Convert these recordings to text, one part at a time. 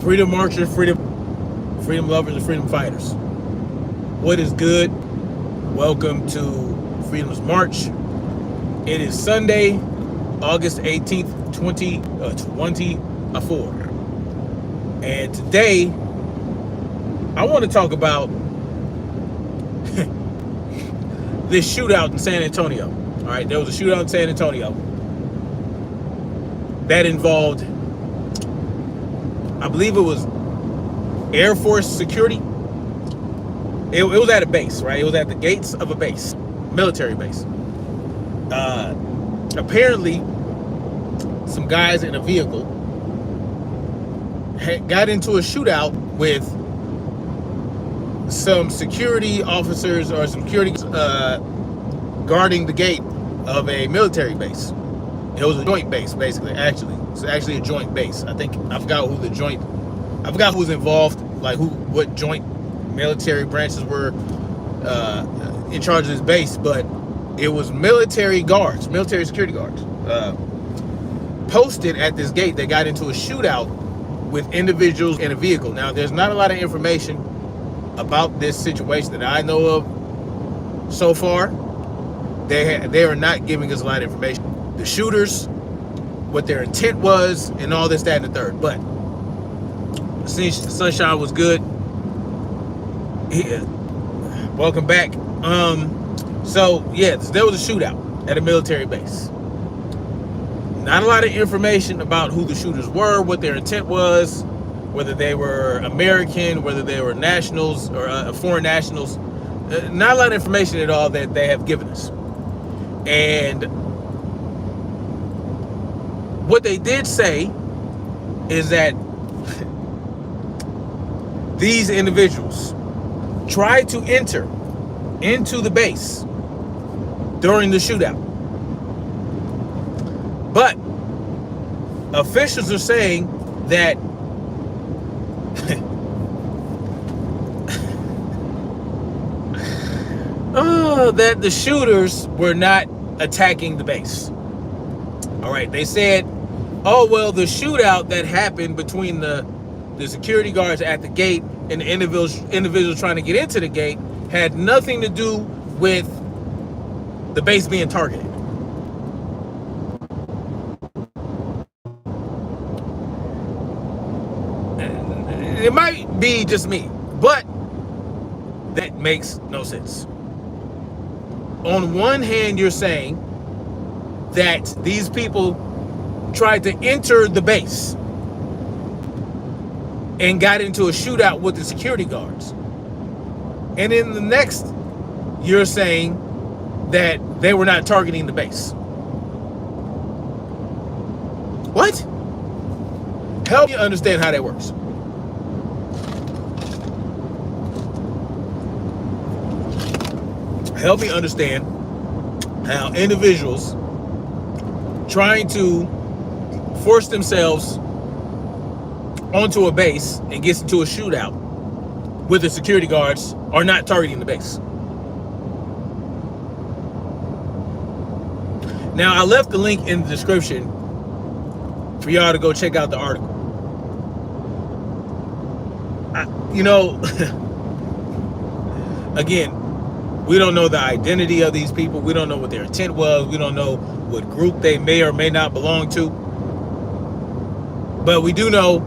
Freedom marchers, freedom lovers, and freedom fighters. What is good? Welcome to Freedom's March. It is Sunday, August 18th, 2024. And today, I want to talk about this shootout in San Antonio. All right, there was a shootout in San Antonio that involved, I believe it was Air Force security. It was at a base, right? It was at the gates of a base, military base. Apparently, some guys in a vehicle got into a shootout with some security officers or some security guarding the gate of a military base. It was a joint base, basically. It's actually a joint base. I forgot who was involved, like what joint military branches were in charge of this base, but it was military security guards, posted at this gate. They got into a shootout with individuals in a vehicle. Now, there's not a lot of information about this situation that I know of so far. They are not giving us a lot of information. The shooters, what their intent was, and all this, that, and the third. But Sunshine was good. Welcome back. So yes, there was a shootout at a military base. Not a lot of information about who the shooters were, what their intent was, whether they were American, whether they were nationals or foreign nationals. Not a lot of information at all that they have given us. And what they did say is that these individuals tried to enter into the base during the shootout. But officials are saying that that the shooters were not attacking the base. All right, they said, oh, well, the shootout that happened between the security guards at the gate and the individuals trying to get into the gate had nothing to do with the base being targeted. It might be just me, but that makes no sense. On one hand, you're saying that these people tried to enter the base and got into a shootout with the security guards. And in the next, you're saying that they were not targeting the base. What? Help me understand how that works. Help me understand how individuals trying to force themselves onto a base and gets into a shootout with the security guards are not targeting the base. Now, I left the link in the description for y'all to go check out the article. Again, we don't know the identity of these people. We don't know what their intent was. We don't know what group they may or may not belong to. But we do know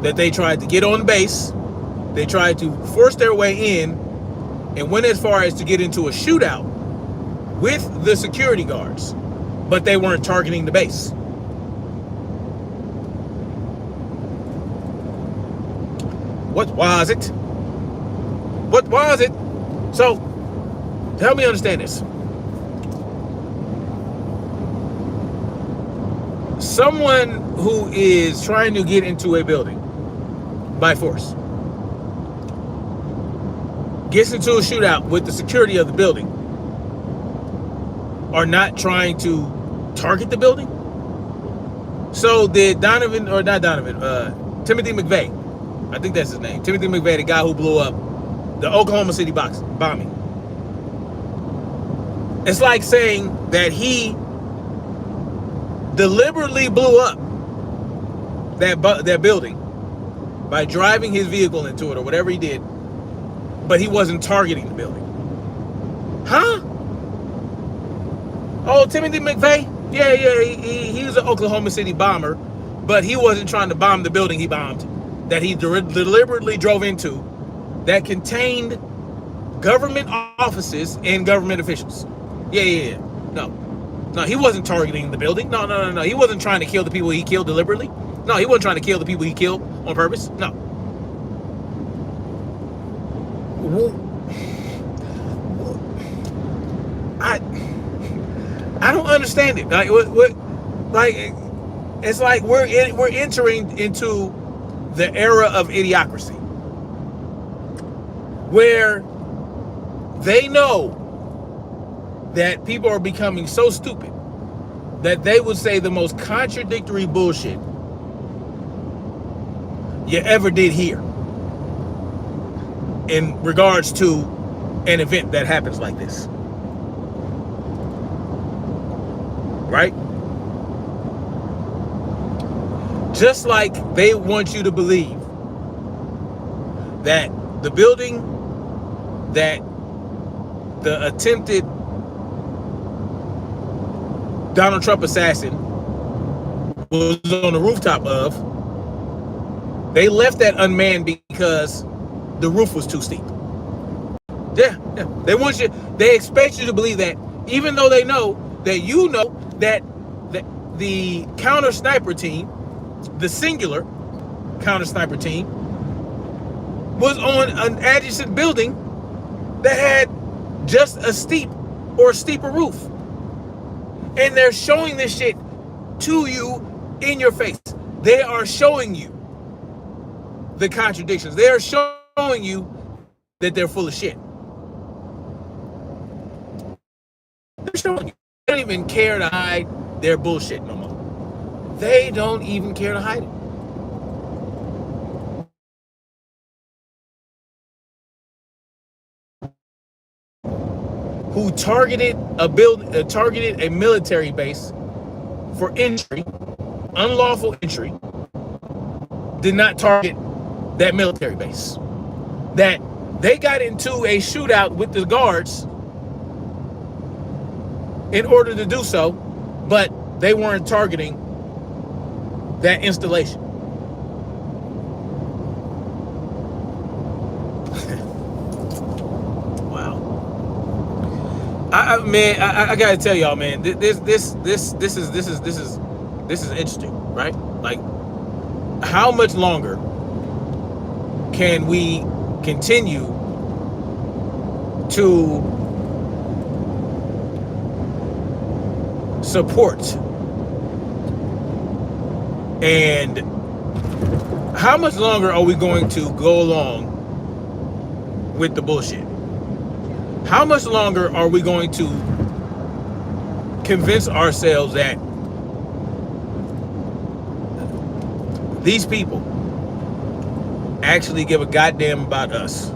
that they tried to get on the base. They tried to force their way in and went as far as to get into a shootout with the security guards, but they weren't targeting the base. What was it? What was it? So, help me understand this. Someone who is trying to get into a building by force gets into a shootout with the security of the building are not trying to target the building. So did Timothy McVeigh, I think that's his name, Timothy McVeigh, the guy who blew up the Oklahoma City bombing. It's like saying that he deliberately blew up that building by driving his vehicle into it or whatever he did, but he wasn't targeting the building. Huh? Oh, Timothy McVeigh? Yeah, he was an Oklahoma City bomber, but he wasn't trying to bomb the building he bombed, that he deliberately drove into, that contained government offices and government officials. Yeah. No, he wasn't targeting the building. No. He wasn't trying to kill the people he killed deliberately. No, he wasn't trying to kill the people he killed on purpose. No. I don't understand it. Like it's like we're entering into the era of idiocracy, where they know that people are becoming so stupid that they would say the most contradictory bullshit you ever did hear in regards to an event that happens like this. Right? Just like they want you to believe that the building that the attempted Donald Trump assassin was on the rooftop of, they left that unmanned because the roof was too steep. Yeah. They expect you to believe that, even though they know that you know that the counter sniper team, the singular counter sniper team, was on an adjacent building that had just a steep or steeper roof. And they're showing this shit to you in your face. They are showing you the contradictions. They are showing you that they're full of shit. They're showing you. They don't even care to hide their bullshit no more. They don't even care to hide it. Who targeted a military base for entry, unlawful entry, did not target that military base. That they got into a shootout with the guards in order to do so, but they weren't targeting that installation. Wow. I gotta tell y'all, man, this is interesting, right? Like, how much longer can we continue to support, and how much longer are we going to go along with the bullshit? How much longer are we going to convince ourselves that these people actually give a goddamn about us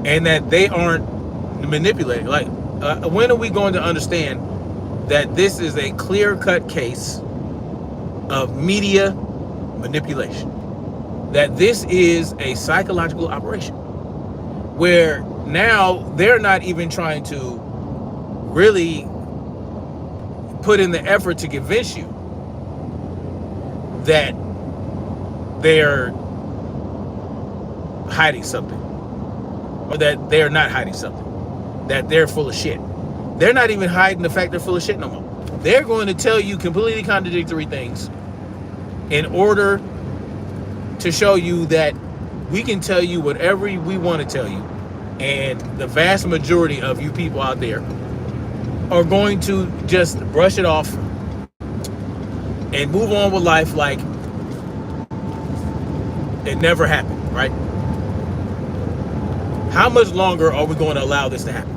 and that they aren't manipulating? Like, when are we going to understand that this is a clear-cut case of media manipulation? That this is a psychological operation where now they're not even trying to really put in the effort to convince you that they're hiding something, or that they're not hiding something, that they're full of shit. They're not even hiding the fact they're full of shit no more. They're going to tell you completely contradictory things in order to show you that we can tell you whatever we want to tell you, and the vast majority of you people out there are going to just brush it off and move on with life like it never happened, right? How much longer are we going to allow this to happen?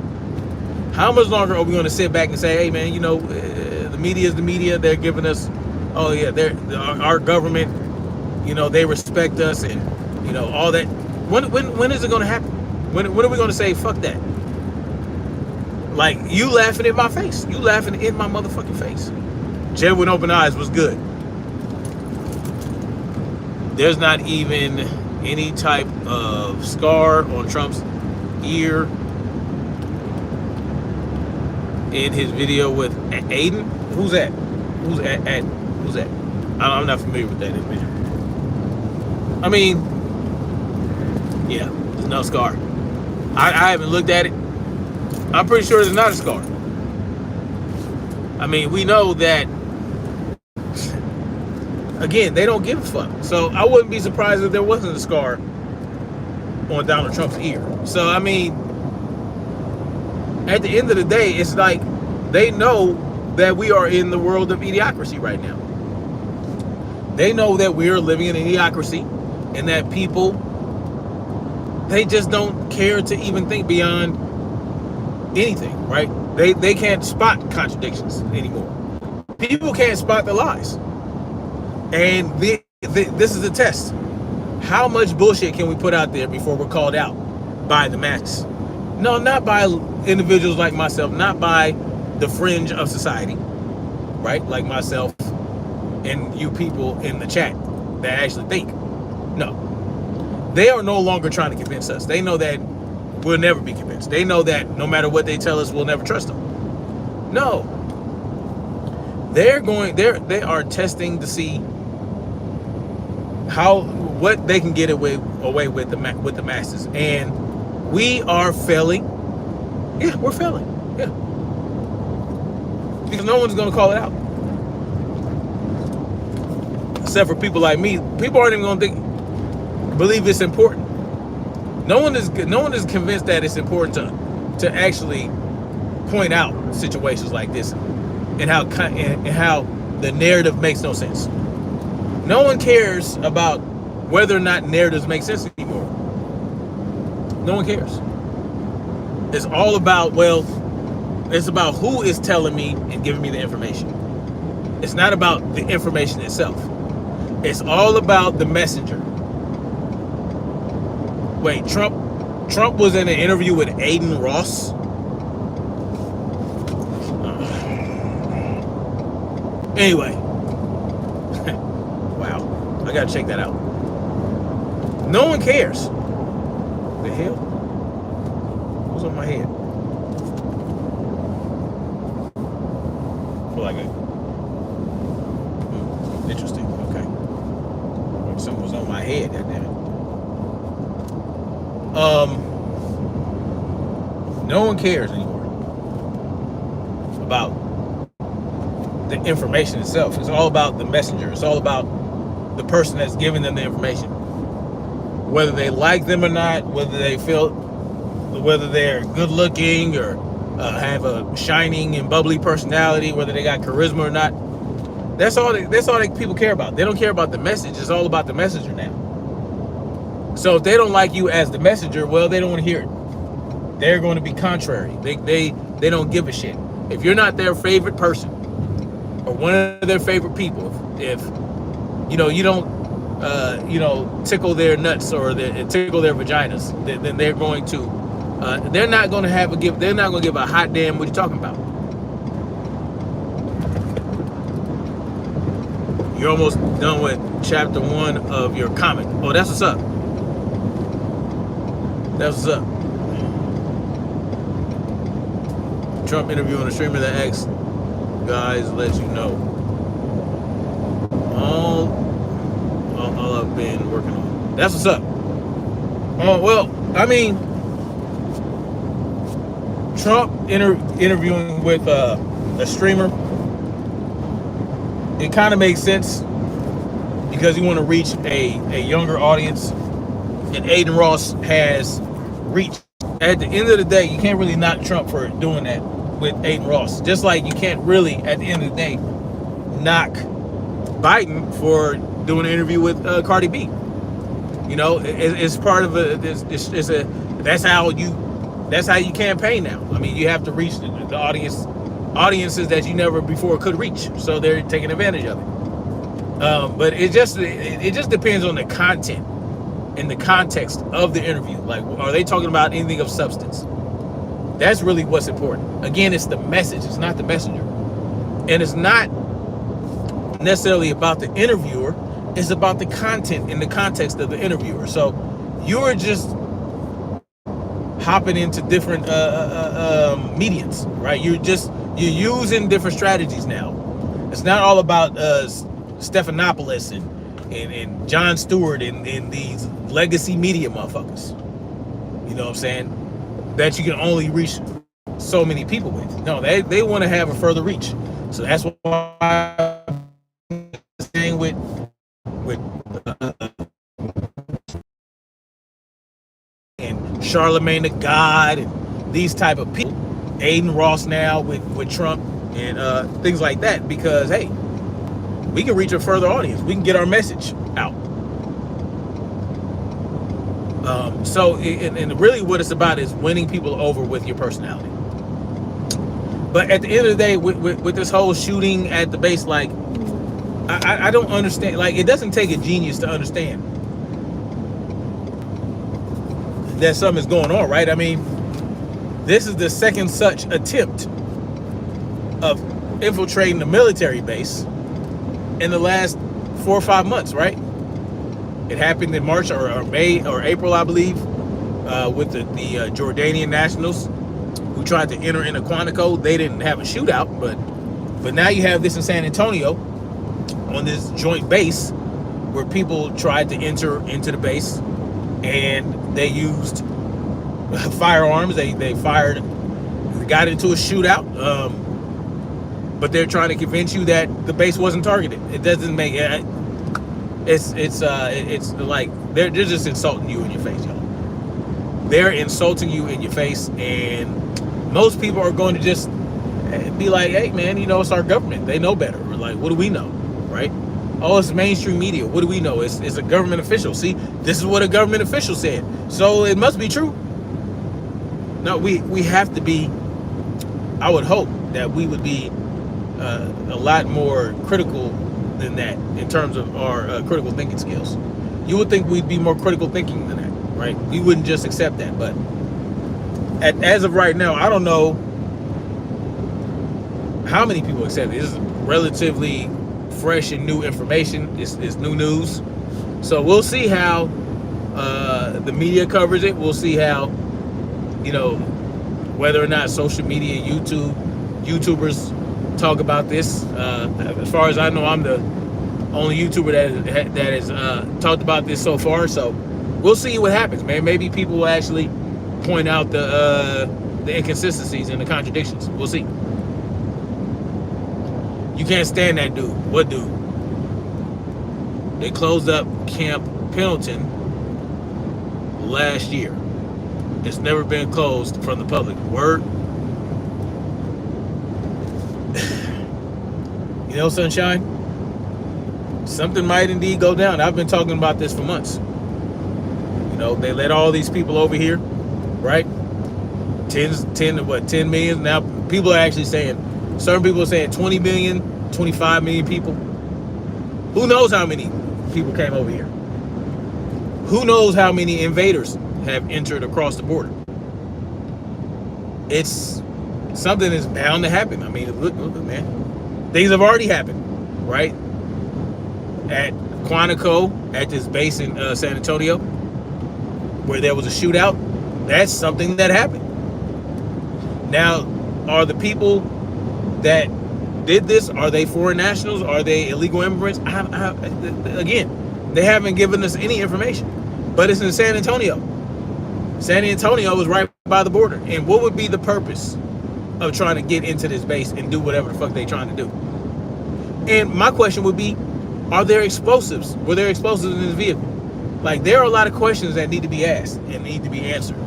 How much longer are we going to sit back and say, hey man, you know, the media is the media, they're giving us, oh yeah, our government, you know, they respect us, and you know, all that. When is it going to happen? When are we going to say, fuck that? Like, you laughing in my face. You laughing in my motherfucking face. Jed with open eyes was good. There's not even any type of scar on Trump's ear in his video with Aiden. Who's that? Who's that? I'm not familiar with that individual. I mean, yeah, there's no scar. I haven't looked at it. I'm pretty sure there's not a scar. I mean, we know that, again, they don't give a fuck. So I wouldn't be surprised if there wasn't a scar on Donald Trump's ear. So, I mean, at the end of the day, it's like they know that we are in the world of idiocracy right now. They know that we are living in an idiocracy and that people, they just don't care to even think beyond anything, right? They can't spot contradictions anymore. People can't spot the lies. And this is a test. How much bullshit can we put out there before we're called out by the masses? No, not by individuals like myself, not by the fringe of society, right? Like myself and you people in the chat that actually think. No. They are no longer trying to convince us. They know that we'll never be convinced. They know that no matter what they tell us, we'll never trust them. No. They are testing to see what they can get away with the masses. And we are failing. Yeah, we're failing. Yeah. Because no one's gonna call it out. Except for people like me. People aren't even gonna believe it's important. No one is convinced that it's important to actually point out situations like this and how the narrative makes no sense. No one cares about whether or not narratives make sense anymore. No one cares. It's all about, it's about who is telling me and giving me the information. It's not about the information itself. It's all about the messenger. Wait, Trump was in an interview with Aiden Ross. Anyway. Wow. I gotta check that out. No one cares. The hell? What's on my head? I feel like interesting. Okay. Like something was on my head, goddammit. No one cares anymore about the information itself. It's all about the messenger. It's all about the person that's giving them the information. Whether they like them or not, whether they're good looking or have a shining and bubbly personality, whether they got charisma or not. That's all people care about. They don't care about the message. It's all about the messenger now. So if they don't like you as the messenger, well, they don't want to hear it. They're going to be contrary. They don't give a shit. If you're not their favorite person or one of their favorite people, if you don't tickle their nuts or tickle their vaginas, then they're going to they're not going to give a hot damn what you're talking about. You're almost done with chapter 1 of your comic. Oh, that's what's up. That's what's up. Trump interviewing a streamer that asks guys let you know all I've been working on. That's what's up. Well, I mean, Trump interviewing with a streamer, it kind of makes sense because you want to reach a younger audience, and Aiden Ross has reached. At the end of the day, you can't really knock Trump for doing that with Aiden Ross. Just like you can't really, at the end of the day, knock Biden for doing an interview with Cardi B. You know, it's part of that's how you campaign now. I mean, you have to reach the audiences that you never before could reach. So they're taking advantage of it. But it just depends on the content and the context of the interview. Like, are they talking about anything of substance? That's really what's important. Again, it's the message. It's not the messenger. And it's not necessarily about the interviewer. It's about the content and the context of the interviewer. So you're just hopping into different mediums, right? You're using different strategies now. It's not all about Stephanopoulos and Jon Stewart and these legacy media motherfuckers. You know what I'm saying? That you can only reach so many people with. No, they want to have a further reach. So that's why I'm saying with and Charlemagne the God and these type of people, Aiden Ross now with Trump and things like that, because hey, we can reach a further audience. We can get our message out. And really what it's about is winning people over with your personality. But at the end of the day, with this whole shooting at the base, like, I don't understand. Like, it doesn't take a genius to understand that something's going on, right? I mean, this is the second such attempt of infiltrating the military base in the last 4 or 5 months, right? It happened in March or May or April, I believe, with the Jordanian nationals who tried to enter into Quantico. They didn't have a shootout, but now you have this in San Antonio on this joint base where people tried to enter into the base and they used firearms. They fired, got into a shootout. But they're trying to convince you that the base wasn't targeted. It doesn't make it. It's like they're just insulting you in your face, y'all. They're insulting you in your face, and most people are going to just be like, hey man, you know, it's our government, they know better. Or like, what do we know, right? Oh, it's mainstream media, what do we know? It's a government official. See, this is what a government official said, so it must be true. No, we have to be, I would hope that we would be a lot more critical than that in terms of our critical thinking skills. You would think we'd be more critical thinking than that, right? We wouldn't just accept that. But as of right now, I don't know how many people accept it. This is relatively fresh and new information. It's new news. So we'll see how the media covers it. We'll see how, you know, whether or not social media, YouTubers talk about this. As far as I know, I'm the only YouTuber that has talked about this so far. So we'll see what happens, man. Maybe people will actually point out the inconsistencies and the contradictions. We'll see. You can't stand that dude. What dude? They closed up Camp Pendleton last year. It's never been closed from the public. Word. You know, Sunshine, something might indeed go down. I've been talking about this for months. You know, they let all these people over here, right? 10 million. Now people are actually saying, certain people are saying 20 million, 25 million people. Who knows how many people came over here? Who knows how many invaders have entered across the border? It's something that's bound to happen. I mean, look, man. Things have already happened, right? At Quantico, at this base in San Antonio, where there was a shootout. That's something that happened. Now, are the people that did this, are they foreign nationals? Are they illegal immigrants? Again, they haven't given us any information. But it's in San Antonio. San Antonio is right by the border. And what would be the purpose of trying to get into this base and do whatever the fuck they're trying to do? And my question would be, are there explosives? Were there explosives in this vehicle? Like, there are a lot of questions that need to be asked and need to be answered.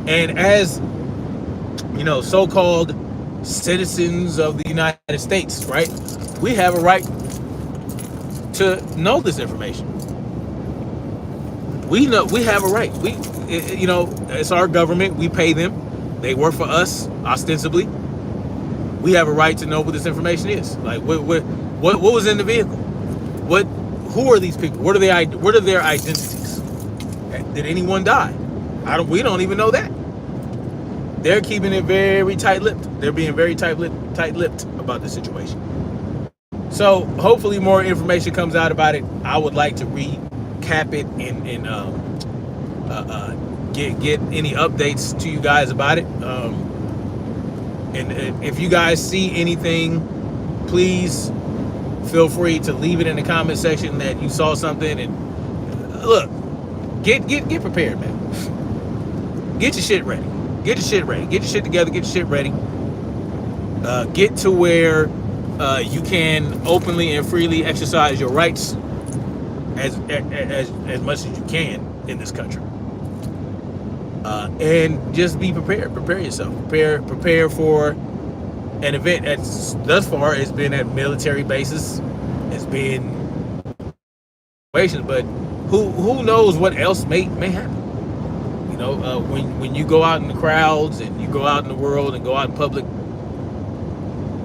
And as, you know, so-called citizens of the United States, right? We have a right to know this information. We know we have a right. You know, it's our government. We pay them. They work for us, ostensibly. We have a right to know what this information is. Like, what was in the vehicle? Who are these people? What are their identities? Did anyone die? We don't even know that. They're keeping it very tight-lipped. They're being very tight-lipped about the situation. So hopefully more information comes out about it. I would like to recap it and get any updates to you guys about it. And if you guys see anything, please feel free to leave it in the comment section that you saw something. And look, get prepared, man. Get your shit ready. Get your shit ready. Get your shit together. Get your shit ready. Get to where you can openly and freely exercise your rights as much as you can in this country. And just be prepared. Prepare yourself. Prepare for an event that's thus far has been at military bases. It's been situations, but who knows what else may happen. You know, when you go out in the crowds and you go out in the world and go out in public,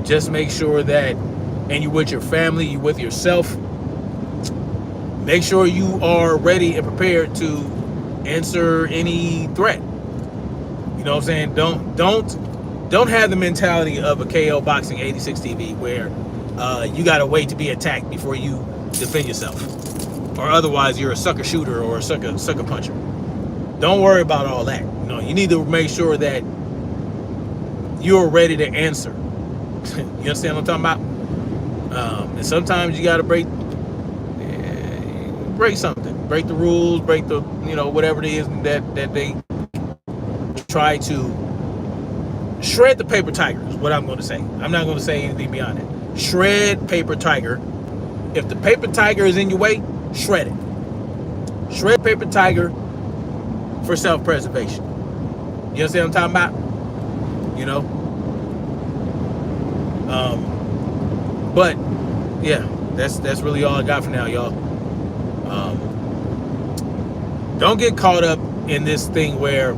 just make sure that, and you with your family, you with yourself, make sure you are ready and prepared to answer any threat. You know what I'm saying? Don't have the mentality of a KO Boxing 86 TV where you gotta wait to be attacked before you defend yourself, or otherwise you're a sucker shooter or a sucker puncher. Don't worry about all that. You know, you need to make sure that you're ready to answer. You understand what I'm talking about? And sometimes you gotta break something, break the rules, break the, you know, whatever it is that they try to shred the paper tiger is what I'm going to say. I'm not going to say anything beyond it. Shred paper tiger. If the paper tiger is in your way, shred it. Shred paper tiger for self-preservation. You understand what I'm talking about? You know? But yeah, that's really all I got for now, y'all. Don't get caught up in this thing where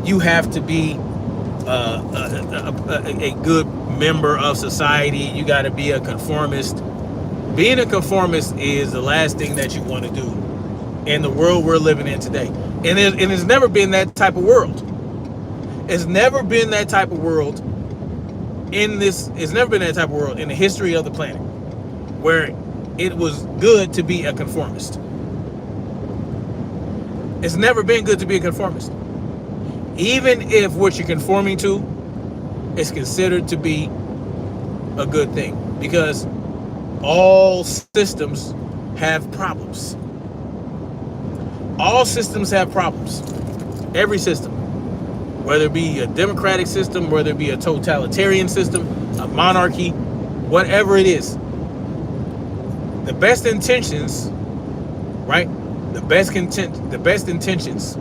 you have to be a good member of society. You got to be a conformist. Being a conformist is the last thing that you want to do in the world we're living in today. And it's never been that type of world. It's never been that type of world it's never been that type of world in the history of the planet where it was good to be a conformist. It's never been good to be a conformist. Even if what you're conforming to is considered to be a good thing, because all systems have problems. All systems have problems. Every system. Whether it be a democratic system, whether it be a totalitarian system, a monarchy, whatever it is. The best intentions, right? The best intentions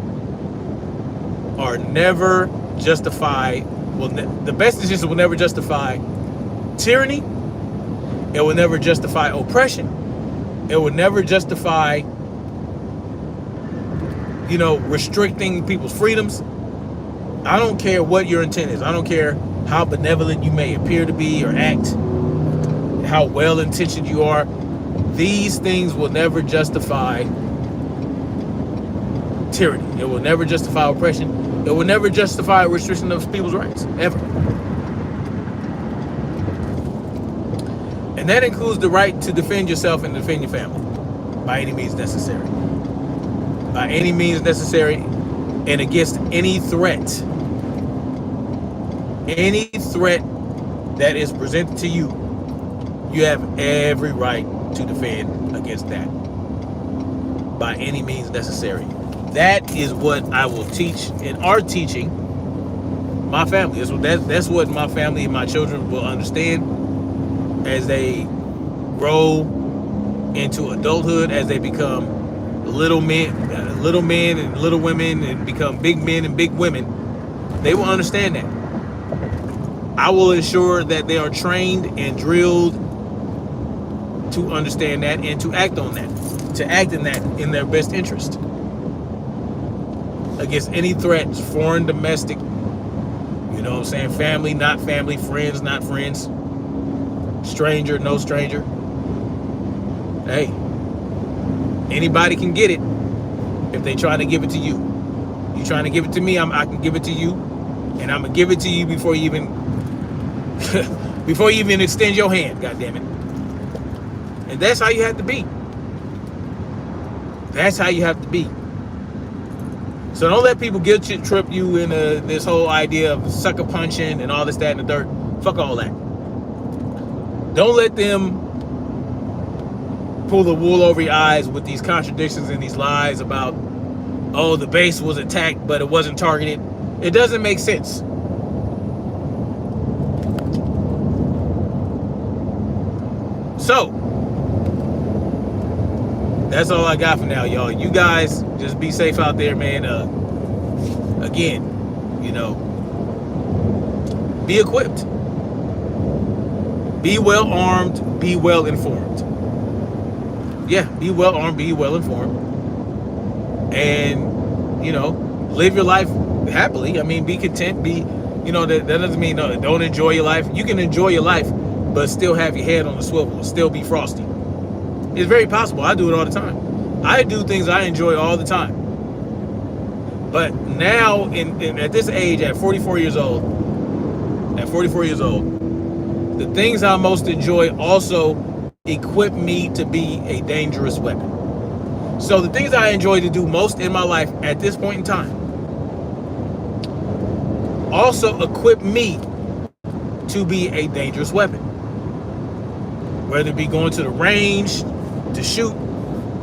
are never justified. Well, the best intentions will never justify tyranny. It will never justify oppression. It will never justify, you know, restricting people's freedoms. I don't care what your intent is. I don't care how benevolent you may appear to be or act, how well-intentioned you are. These things will never justify tyranny. It will never justify oppression. It will never justify restriction of people's rights, ever. And that includes the right to defend yourself and defend your family by any means necessary. By any means necessary, and against any threat. Any threat that is presented to you, you have every right to defend against that by any means necessary. That is what I will teach and are teaching my family. That's what my family and my children will understand as they grow into adulthood, as they become little men and little women and become big men and big women. They will understand that. I will ensure that they are trained and drilled to understand that and to act on that, to act in that in their best interest against any threats, foreign, domestic, you know what I'm saying, family, not family, friends, not friends, stranger, no stranger. Hey, anybody can get it if they try to give it to you. You trying to give it to me, I can give it to you, and I'm gonna give it to you before you even before you even extend your hand. God damn it! And that's how you have to be. That's how you have to be. So don't let people guilt trip you in this whole idea of sucker punching and all this, that, and the dirt. Fuck all that. Don't let them pull the wool over your eyes with these contradictions and these lies about, oh, the base was attacked, but it wasn't targeted. It doesn't make sense. So, that's all I got for now, y'all. You guys just be safe out there, man. Again, be equipped. Be well armed, be well informed. Yeah, be well armed, be well informed. And, live your life happily. I mean, be content, that doesn't mean don't enjoy your life. You can enjoy your life, but still have your head on the swivel, still be frosty. It's very possible. I do it all the time. I do things I enjoy all the time. But now, at this age, at 44 years old, the things I most enjoy also equip me to be a dangerous weapon. So the things I enjoy to do most in my life at this point in time also equip me to be a dangerous weapon. Whether it be going to the range to shoot,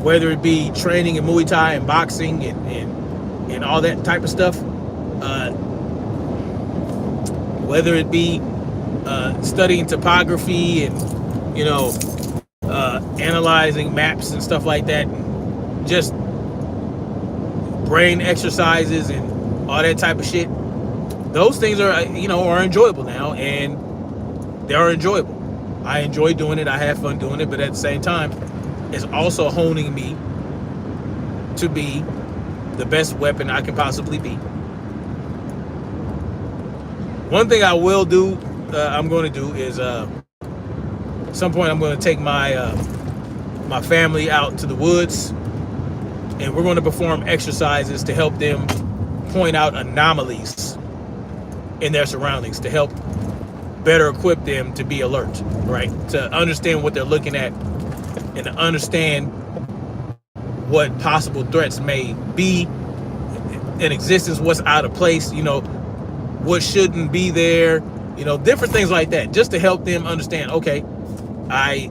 whether it be training in Muay Thai and boxing and all that type of stuff, whether it be studying topography and analyzing maps and stuff like that, and just brain exercises and all that type of shit. Those things are enjoyable now, and they are enjoyable. I enjoy doing it. I have fun doing it, but at the same time, it's also honing me to be the best weapon I can possibly be. One thing I will do, I'm going to do is, at some point I'm going to take my my family out to the woods, and we're going to perform exercises to help them point out anomalies in their surroundings, to help better equip them to be alert, right? To understand what they're looking at and to understand what possible threats may be in existence, what's out of place, what shouldn't be there, different things like that, just to help them understand, okay, I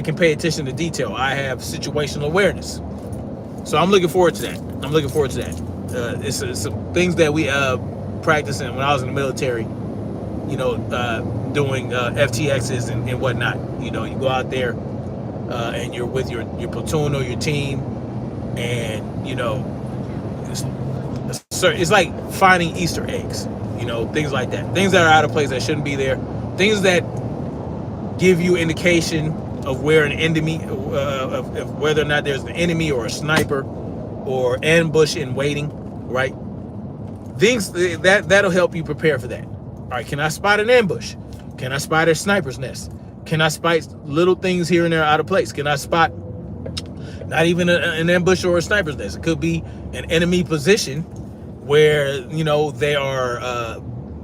can pay attention to detail. I have situational awareness. So I'm looking forward to that. It's some things that we practicing when I was in the military, doing FTXs and whatnot. You go out there and you're with your platoon or your team, and it's like finding Easter eggs, things like that, things that are out of place that shouldn't be there, things that give you indication of where an enemy, of whether or not there's an enemy or a sniper or ambush in waiting, right? Things that'll help you prepare for that. All right, can I spot an ambush? Can I spot a sniper's nest? Can I spot little things here and there out of place? Can I spot not even an ambush or a sniper's nest? It could be an enemy position where they are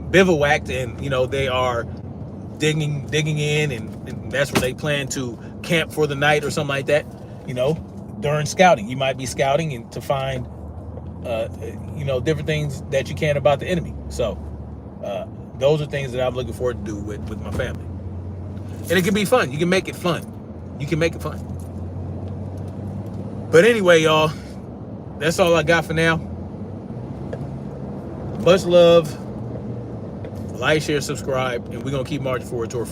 bivouacked, and they are digging in, and that's where they plan to camp for the night or something like that. During scouting, you might be scouting and to find different things that you can about the enemy. So those are things that I'm looking forward to do with my family. And it can be fun. You can make it fun. But anyway, y'all, that's all I got for now. Much love. Like, share, subscribe, and we're going to keep marching forward toward freedom.